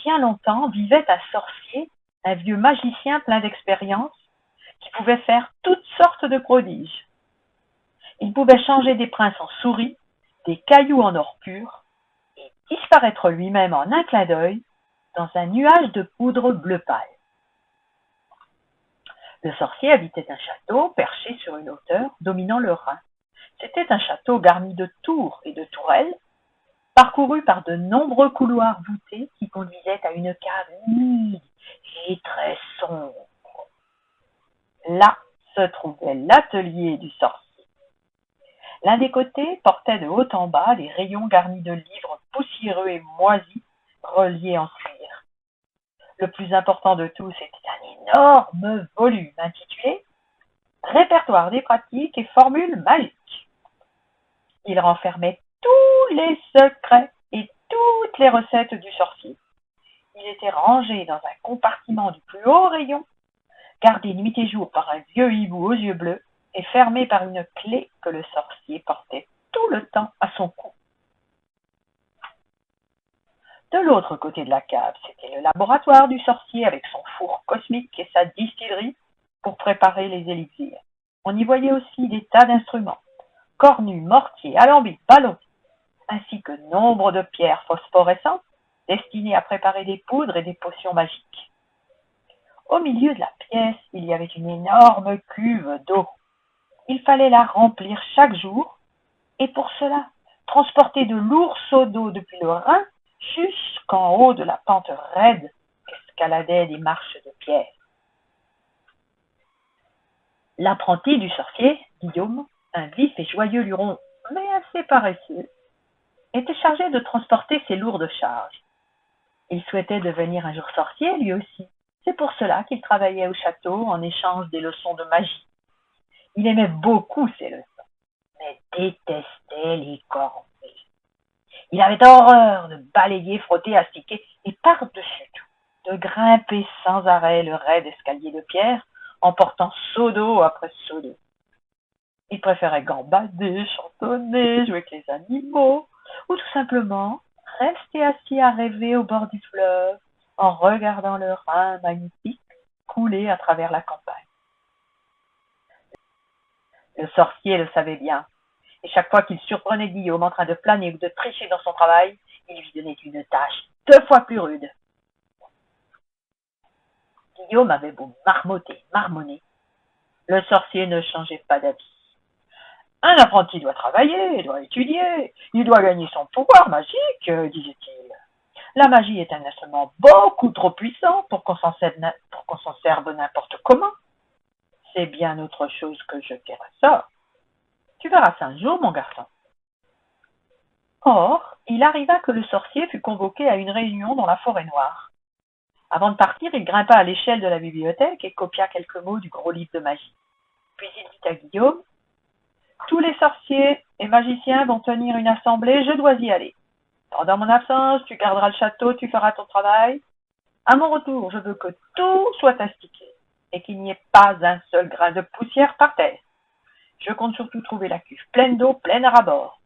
bien longtemps, vivait un sorcier, un vieux magicien plein d'expérience, qui pouvait faire toutes sortes de prodiges. Il pouvait changer des princes en souris, des cailloux en or pur, et disparaître lui-même en un clin d'œil dans un nuage de poudre bleu pâle. Le sorcier habitait un château perché sur une hauteur dominant le Rhin. C'était un château garni de tours et de tourelles, parcouru par de nombreux couloirs voûtés qui conduisaient à une cave humide et très sombre. Là se trouvait l'atelier du sorcier. L'un des côtés portait de haut en bas des rayons garnis de livres poussiéreux et moisis reliés en cuir. Le plus important de tous était un énorme volume intitulé « Répertoire des pratiques et formules magiques ». Il renfermait tous les secrets et toutes les recettes du sorcier. Il était rangé dans un compartiment du plus haut rayon, gardé nuit et jour par un vieux hibou aux yeux bleus et fermé par une clé que le sorcier portait tout le temps à son cou. De l'autre côté de la cave, c'était le laboratoire du sorcier avec son four cosmique et sa distillerie pour préparer les élixirs. On y voyait aussi des tas d'instruments, cornues, mortiers, alambics, ballons, ainsi que nombre de pierres phosphorescentes destinées à préparer des poudres et des potions magiques. Au milieu de la pièce, il y avait une énorme cuve d'eau. Il fallait la remplir chaque jour et pour cela, transporter de lourds seaux d'eau depuis le Rhin jusqu'en haut de la pente raide qu'escaladaient des marches de pierre. L'apprenti du sorcier, Guillaume, un vif et joyeux luron, mais assez paresseux, était chargé de transporter ces lourdes charges. Il souhaitait devenir un jour sorcier lui aussi. C'est pour cela qu'il travaillait au château en échange des leçons de magie. Il aimait beaucoup ces leçons, mais détestait les corvées. Il avait horreur de balayer, frotter, astiquer et par-dessus tout, de grimper sans arrêt le raide escalier de pierre en portant seau d'eau après seau d'eau. Il préférait gambader, chantonner, jouer avec les animaux ou tout simplement rester assis à rêver au bord du fleuve en regardant le Rhin magnifique couler à travers la campagne. Le sorcier le savait bien, et chaque fois qu'il surprenait Guillaume en train de flâner ou de tricher dans son travail, il lui donnait une tâche 2 fois plus rude. Guillaume avait beau marmotter, marmonner, le sorcier ne changeait pas d'habit. Un apprenti doit travailler, doit étudier, il doit gagner son pouvoir magique, disait-il. La magie est un instrument beaucoup trop puissant pour qu'on s'en serve n'importe comment. C'est bien autre chose que jeter un sort. Tu verras ça un jour, mon garçon. Or, il arriva que le sorcier fut convoqué à une réunion dans la forêt noire. Avant de partir, il grimpa à l'échelle de la bibliothèque et copia quelques mots du gros livre de magie. Puis il dit à Guillaume, « Tous les sorciers et magiciens vont tenir une assemblée, je dois y aller. Pendant mon absence, tu garderas le château, tu feras ton travail. À mon retour, je veux que tout soit astiqué et qu'il n'y ait pas un seul grain de poussière par terre. Je compte surtout trouver la cuve pleine d'eau, pleine à ras-bord.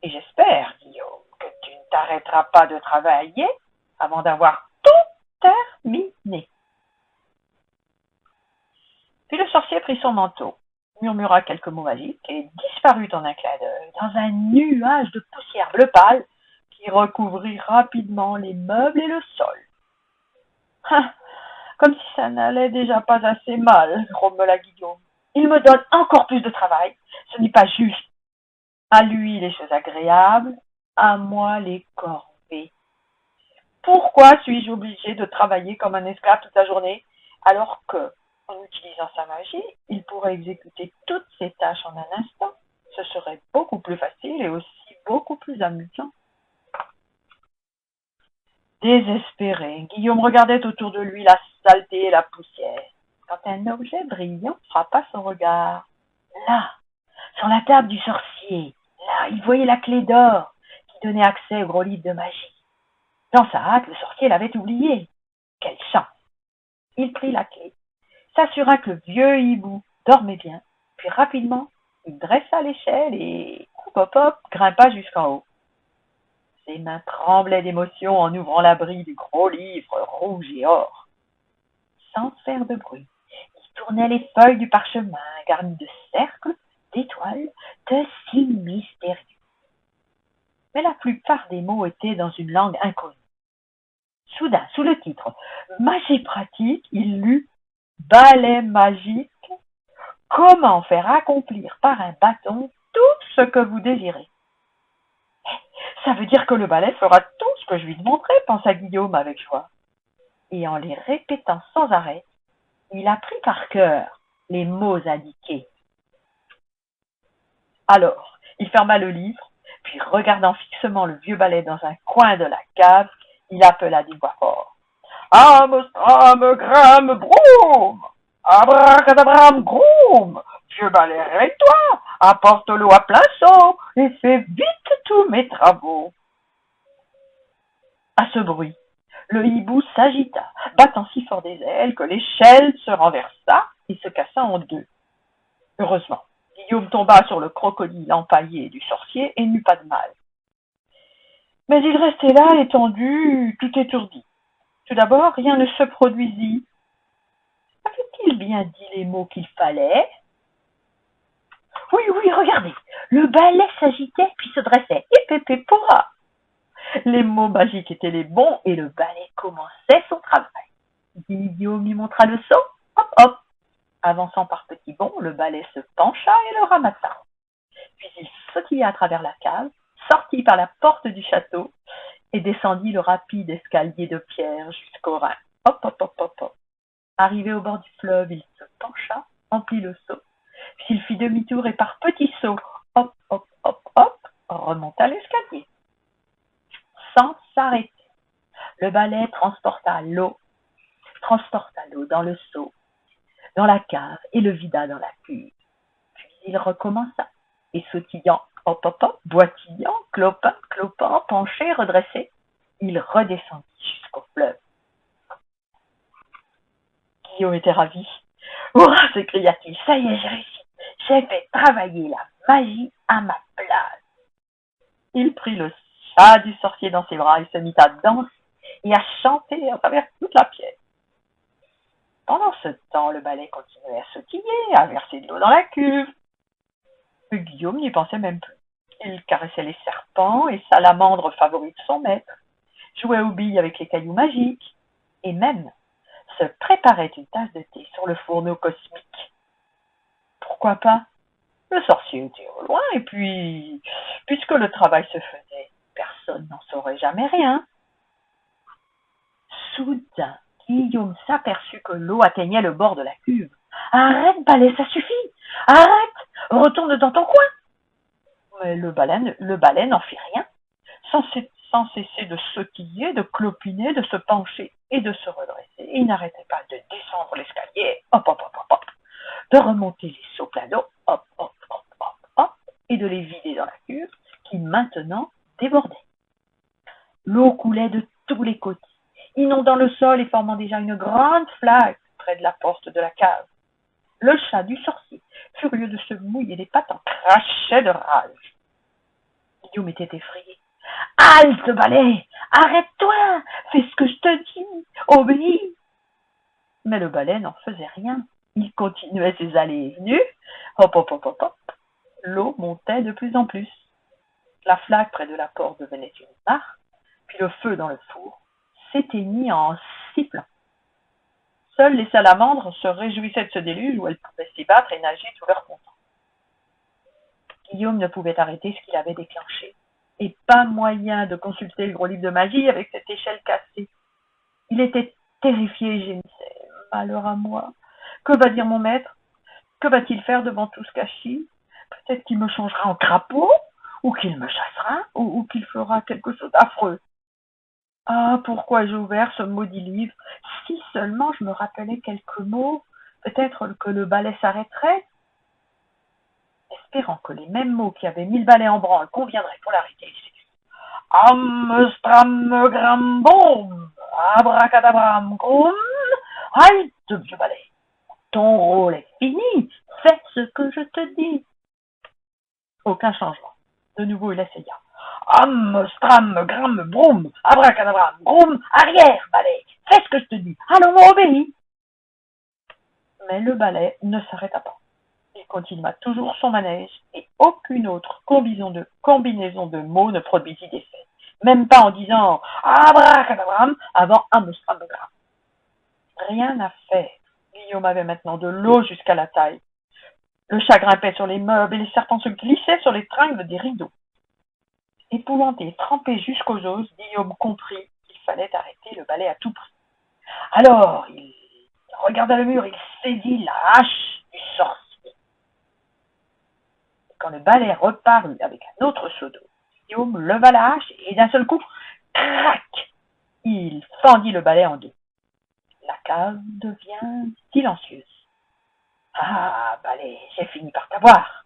Et j'espère, Guillaume, que tu ne t'arrêteras pas de travailler avant d'avoir tout terminé. » Puis le sorcier prit son manteau, murmura quelques mots magiques et disparut en un clin d'œil dans un nuage de poussière bleu pâle qui recouvrit rapidement les meubles et le sol. « Comme si ça n'allait déjà pas assez mal, » grommela Guillaume. « Il me donne encore plus de travail, ce n'est pas juste. À lui les choses agréables, à moi les corvées. Pourquoi suis-je obligé de travailler comme un esclave toute la journée, alors que, en utilisant sa magie, il pourrait exécuter toutes ses tâches en un instant? Ce serait beaucoup plus facile et aussi beaucoup plus amusant. » Désespéré, Guillaume regardait autour de lui la saleté et la poussière, quand un objet brillant frappa son regard. Là, sur la table du sorcier, là, il voyait la clé d'or qui donnait accès au gros livre de magie. Dans sa hâte, le sorcier l'avait oublié. Quelle chance! Il prit la clé, s'assura que le vieux hibou dormait bien, puis rapidement, il dressa l'échelle et, hop hop hop, grimpa jusqu'en haut. Ses mains tremblaient d'émotion en ouvrant l'abri du gros livre rouge et or. Sans faire de bruit, il tournait les feuilles du parchemin garnies de cercles, d'étoiles, de signes mystérieux. Mais la plupart des mots étaient dans une langue inconnue. Soudain, sous le titre Magie pratique, il lut Balai magique, comment faire accomplir par un bâton tout ce que vous désirez. Ça veut dire que le balai fera tout ce que je lui demanderai, pensa Guillaume avec joie. Et en les répétant sans arrêt, il apprit par cœur les mots indiqués. Alors, il ferma le livre, puis regardant fixement le vieux balai dans un coin de la cave, il appela d'une voix forte. Amstram, gram, broum! Abracadabram, groum! Vieux balai, réveille-toi! Apporte l'eau à plein seau et fais vite tous mes travaux. À ce bruit, le hibou s'agita, battant si fort des ailes que l'échelle se renversa et se cassa en deux. Heureusement, Guillaume tomba sur le crocodile empaillé du sorcier et n'eut pas de mal. Mais il restait là, étendu, tout étourdi. Tout d'abord, rien ne se produisit. Avait-il bien dit les mots qu'il fallait? Oui, regardez, le balai s'agitait puis se dressait. Épépé pourra. Les mots magiques étaient les bons et le balai commençait son travail. Guillaume lui montra le seau. Hop, hop. Avançant par petits bonds, le balai se pencha et le ramassa. Puis il sautilla à travers la cave, sortit par la porte du château et descendit le rapide escalier de pierre jusqu'au Rhin. Hop, hop, hop, hop, hop. Arrivé au bord du fleuve, il se pencha, emplit le seau, puis il fit demi-tour et par petits sauts, hop, hop, hop, hop, remonta l'escalier. Sans s'arrêter, le balai transporta l'eau dans le seau, dans la cave et le vida dans la cuve. Puis il recommença, et sautillant, hop, hop, hop, boitillant, clopant, penché, redressé, il redescendit jusqu'au fleuve. Guillaume était ravi. Hurrah, s'écria-t-il, ça y est, j'ai réussi. J'ai fait travailler la magie à ma place. Il prit le chat du sorcier dans ses bras et se mit à danser et à chanter à travers toute la pièce. Pendant ce temps, le balai continuait à sautiller, à verser de l'eau dans la cuve. Mais Guillaume n'y pensait même plus. Il caressait les serpents et salamandres favoris de son maître, jouait aux billes avec les cailloux magiques, et même se préparait une tasse de thé sur le fourneau cosmique. Pourquoi pas? Le sorcier était au loin, et puis, puisque le travail se faisait, personne n'en saurait jamais rien. Soudain, Guillaume s'aperçut que l'eau atteignait le bord de la cuve. Arrête, balai, ça suffit! Arrête! Retourne dans ton coin! Mais le balai n'en fit rien, sans cesser de sautiller, de clopiner, de se pencher et de se redresser. Il n'arrêtait pas de descendre l'escalier, hop, hop, hop, hop, hop, de remonter les seaux pleins d'eau, hop, hop, hop, hop, hop, et de les vider dans la cuve, qui maintenant débordait. L'eau coulait de tous les côtés, inondant le sol et formant déjà une grande flaque près de la porte de la cave. Le chat du sorcier, furieux de se mouiller les pattes, en crachait de rage. Guillaume était effrayé. Halte, balai! Arrête-toi! Fais ce que je te dis! Obéis! Mais le balai n'en faisait rien. Il continuait ses allées et venues. Hop, hop, hop, hop, hop. L'eau montait de plus en plus. La flaque près de la porte devenait une mare, puis le feu dans le four s'éteignit en sifflant. Seules les salamandres se réjouissaient de ce déluge où elles pouvaient s'y battre et nager tout leur content. Guillaume ne pouvait arrêter ce qu'il avait déclenché, et pas moyen de consulter le gros livre de magie avec cette échelle cassée. Il était terrifié et gémissait. Malheur à moi. Que va dire mon maître? Que va-t-il faire devant tout ce gâchis? Peut-être qu'il me changera en crapaud, ou qu'il me chassera, ou qu'il fera quelque chose d'affreux. Ah, pourquoi j'ai ouvert ce maudit livre? Si seulement je me rappelais quelques mots, peut-être que le balai s'arrêterait. Espérant que les mêmes mots qui avaient mis le balai en branle conviendraient pour l'arrêter, il s'écrie. Amstramgram-boum, abracadabram groum, halte, vieux balai. Ton rôle est fini, fais ce que je te dis. Aucun changement. De nouveau, il essaya. Homme, stram, gramme, broum, abracadabra, broum, arrière, balai, fais ce que je te dis, allons, obéis. Mais le balai ne s'arrêta pas. Il continua toujours son manège et aucune autre combinaison de mots ne produisit d'effet. Même pas en disant abracadabram avant amstramgram. Rien à faire. Guillaume avait maintenant de l'eau jusqu'à la taille. Le chat grimpait sur les meubles et les serpents se glissaient sur les tringles des rideaux. Épouvanté et trempé jusqu'aux os, Guillaume comprit qu'il fallait arrêter le balai à tout prix. Alors, il regarda le mur, il saisit la hache du sorcier. Et quand le balai reparut avec un autre seau d'eau, Guillaume leva la hache et d'un seul coup, crac, il fendit le balai en deux. La cave devient silencieuse. Ah, balai, j'ai fini par t'avoir.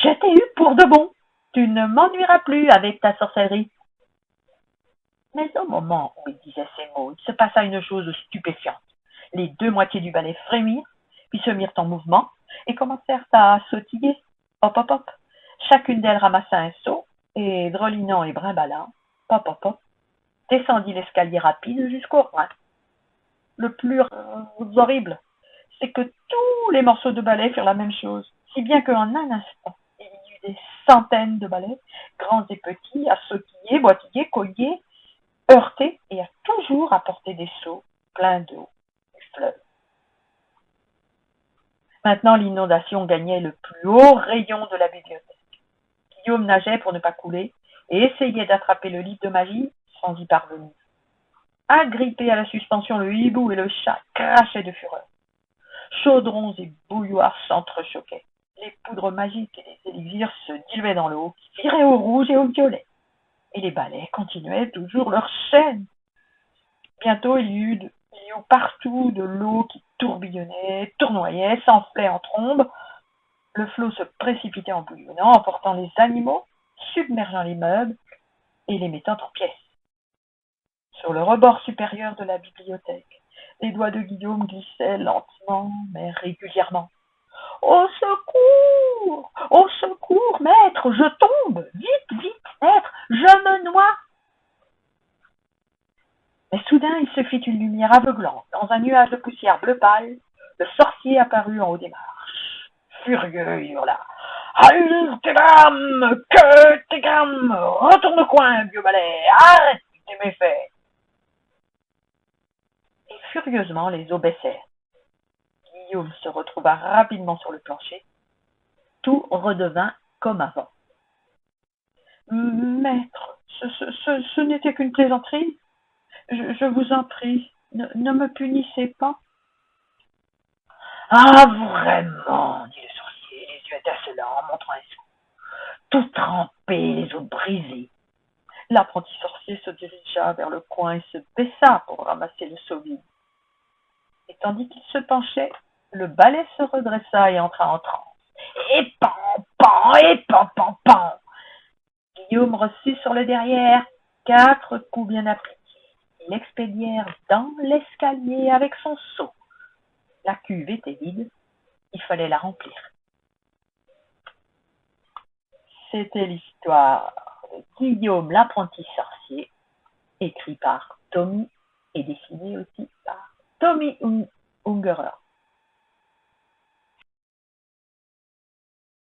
Je t'ai eu pour de bon. Tu ne m'ennuieras plus avec ta sorcellerie. Mais au moment où il disait ces mots, il se passa une chose stupéfiante. Les deux moitiés du balai frémirent, puis se mirent en mouvement et commencèrent à sautiller. Hop, hop, hop. Chacune d'elles ramassa un seau et, drelinant et brimballant, hop, hop, hop, descendit l'escalier rapide jusqu'au roi. Le plus horrible, c'est que tous les morceaux de balai firent la même chose, si bien qu'en un instant, il y eut des centaines de balais, grands et petits, à sautiller, boitiller, collier, heurter et à toujours apporter des seaux pleins d'eau et fleuves. Maintenant, l'inondation gagnait le plus haut rayon de la bibliothèque. Guillaume nageait pour ne pas couler et essayait d'attraper le livre de magie sans y parvenir. Agrippés à la suspension, le hibou et le chat crachaient de fureur. Chaudrons et bouilloires s'entrechoquaient. Les poudres magiques et les élixirs se diluaient dans l'eau, qui virait au rouge et au violet. Et les balais continuaient toujours leur chaîne. Bientôt, il y eut partout de l'eau qui tourbillonnait, tournoyait, s'enflait en trombes. Le flot se précipitait en bouillonnant, emportant les animaux, submergeant les meubles et les mettant en pièces. Sur le rebord supérieur de la bibliothèque, les doigts de Guillaume glissaient lentement mais régulièrement. « Au secours! Au secours, maître! Je tombe! Vite, vite, maître! Je me noie! » Mais soudain, il se fit une lumière aveuglante. Dans un nuage de poussière bleu pâle, le sorcier apparut en haut des marches. Furieux, il hurla. « Halte tes grammes! Que tes grammes! Retourne au coin, vieux balai! Arrête tes méfaits! » Et furieusement, les eaux baissèrent. Guillaume se retrouva rapidement sur le plancher. Tout redevint comme avant. « Maître, ce n'était qu'une plaisanterie. Je vous en prie, ne me punissez pas. »« Ah, vraiment, dit le sorcier, les yeux étincelants, en montrant un seau. Tout trempé, les os brisés. » L'apprenti sorcier se dirigea vers le coin et se baissa pour ramasser le seau vide. Et tandis qu'il se penchait, le balai se redressa et entra en transe. Et pan, pan. Guillaume reçut sur le derrière 4 coups bien appliqués. Ils l'expédièrent dans l'escalier avec son seau. La cuve était vide, il fallait la remplir. C'était l'histoire de Guillaume l'apprenti sorcier, écrit par Tommy et dessiné aussi par Tommy Ungerer.